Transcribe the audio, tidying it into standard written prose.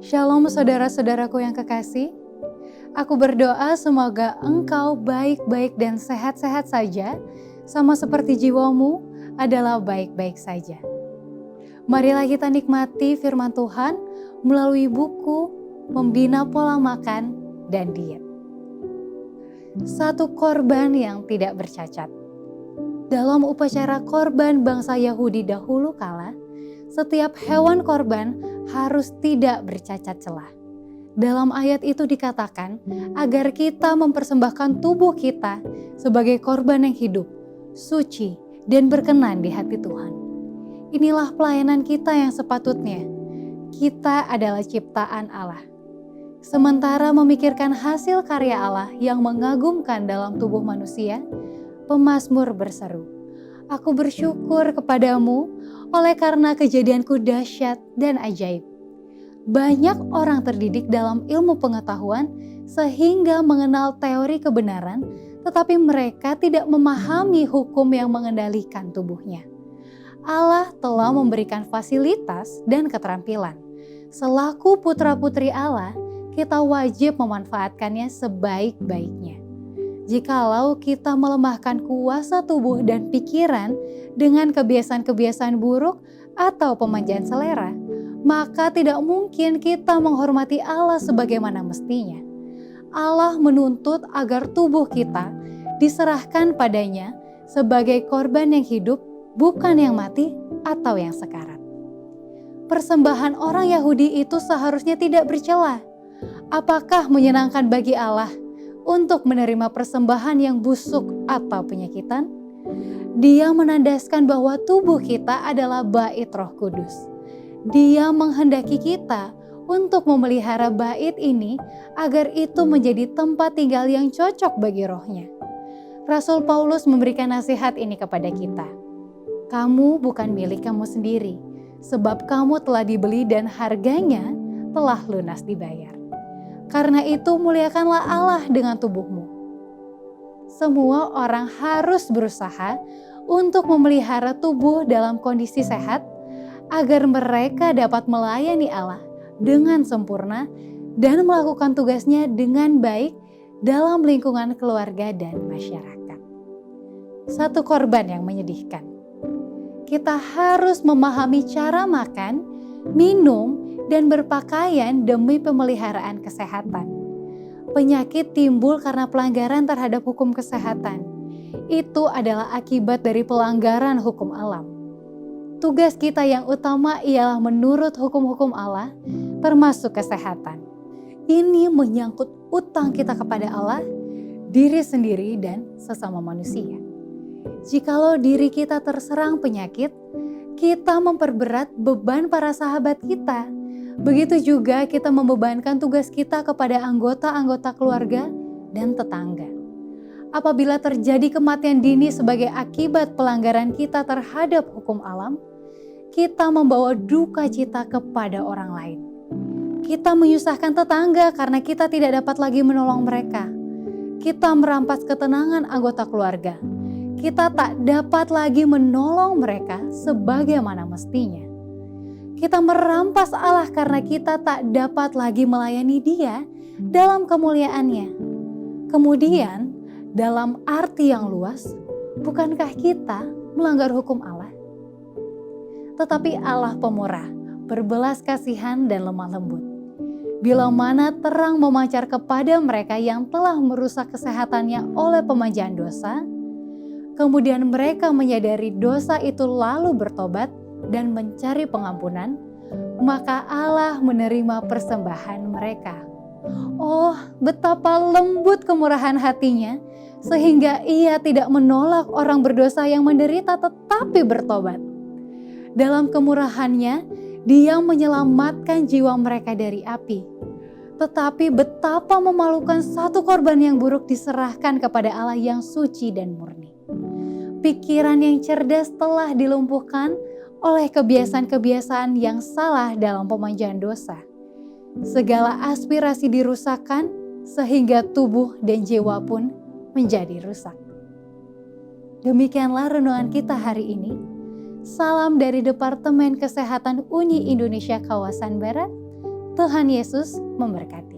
Shalom saudara-saudaraku yang kekasih. Aku berdoa semoga engkau baik-baik dan sehat-sehat saja, sama seperti jiwamu adalah baik-baik saja. Marilah kita nikmati firman Tuhan melalui buku Membina Pola Makan dan Diet. Satu korban yang tidak bercacat. Dalam upacara korban bangsa Yahudi dahulu kala, setiap hewan korban harus tidak bercacat celah. Dalam ayat itu dikatakan agar kita mempersembahkan tubuh kita sebagai korban yang hidup, suci, dan berkenan di hati Tuhan. Inilah pelayanan kita yang sepatutnya. Kita adalah ciptaan Allah. Sementara memikirkan hasil karya Allah yang mengagumkan dalam tubuh manusia, pemazmur berseru, "Aku bersyukur kepadamu oleh karena kejadianku dahsyat dan ajaib." Banyak orang terdidik dalam ilmu pengetahuan sehingga mengenal teori kebenaran, tetapi mereka tidak memahami hukum yang mengendalikan tubuhnya. Allah telah memberikan fasilitas dan keterampilan. Selaku putra-putri Allah, kita wajib memanfaatkannya sebaik-baiknya. Jikalau kita melemahkan kuasa tubuh dan pikiran dengan kebiasaan-kebiasaan buruk atau pemanjaan selera, maka tidak mungkin kita menghormati Allah sebagaimana mestinya. Allah menuntut agar tubuh kita diserahkan padanya sebagai korban yang hidup, bukan yang mati atau yang sekarat. Persembahan orang Yahudi itu seharusnya tidak bercela. Apakah menyenangkan bagi Allah untuk menerima persembahan yang busuk atau penyakitan? Dia menandaskan bahwa tubuh kita adalah bait Roh Kudus. Dia menghendaki kita untuk memelihara bait ini agar itu menjadi tempat tinggal yang cocok bagi rohnya. Rasul Paulus memberikan nasihat ini kepada kita. Kamu bukan milik kamu sendiri, sebab kamu telah dibeli dan harganya telah lunas dibayar. Karena itu muliakanlah Allah dengan tubuhmu. Semua orang harus berusaha untuk memelihara tubuh dalam kondisi sehat agar mereka dapat melayani Allah dengan sempurna dan melakukan tugasnya dengan baik dalam lingkungan keluarga dan masyarakat. Satu korban yang menyedihkan. Kita harus memahami cara makan, minum, dan berpakaian demi pemeliharaan kesehatan. Penyakit timbul karena pelanggaran terhadap hukum kesehatan. Itu adalah akibat dari pelanggaran hukum alam. Tugas kita yang utama ialah menurut hukum-hukum Allah, termasuk kesehatan. Ini menyangkut utang kita kepada Allah, diri sendiri, dan sesama manusia. Jikalau diri kita terserang penyakit, kita memperberat beban para sahabat kita. Begitu juga kita membebankan tugas kita kepada anggota-anggota keluarga dan tetangga. Apabila terjadi kematian dini sebagai akibat pelanggaran kita terhadap hukum alam, kita membawa duka cita kepada orang lain. Kita menyusahkan tetangga karena kita tidak dapat lagi menolong mereka. Kita merampas ketenangan anggota keluarga. Kita tak dapat lagi menolong mereka sebagaimana mestinya. Kita merampas Allah karena kita tak dapat lagi melayani Dia dalam kemuliaannya. Kemudian, dalam arti yang luas, bukankah kita melanggar hukum Allah? Tetapi Allah pemurah, berbelas kasihan dan lemah lembut. Bila mana terang memancar kepada mereka yang telah merusak kesehatannya oleh pemanjaan dosa, kemudian mereka menyadari dosa itu lalu bertobat dan mencari pengampunan, maka Allah menerima persembahan mereka. Oh, betapa lembut kemurahan hatinya, sehingga Ia tidak menolak orang berdosa yang menderita tetapi bertobat. Dalam kemurahannya, Dia menyelamatkan jiwa mereka dari api. Tetapi betapa memalukan satu korban yang buruk diserahkan kepada Allah yang suci dan murni. Pikiran yang cerdas telah dilumpuhkan oleh kebiasaan-kebiasaan yang salah dalam pemanjaan dosa. Segala aspirasi dirusakkan sehingga tubuh dan jiwa pun menjadi rusak. Demikianlah renungan kita hari ini. Salam dari Departemen Kesehatan Uni Indonesia Kawasan Barat. Tuhan Yesus memberkati.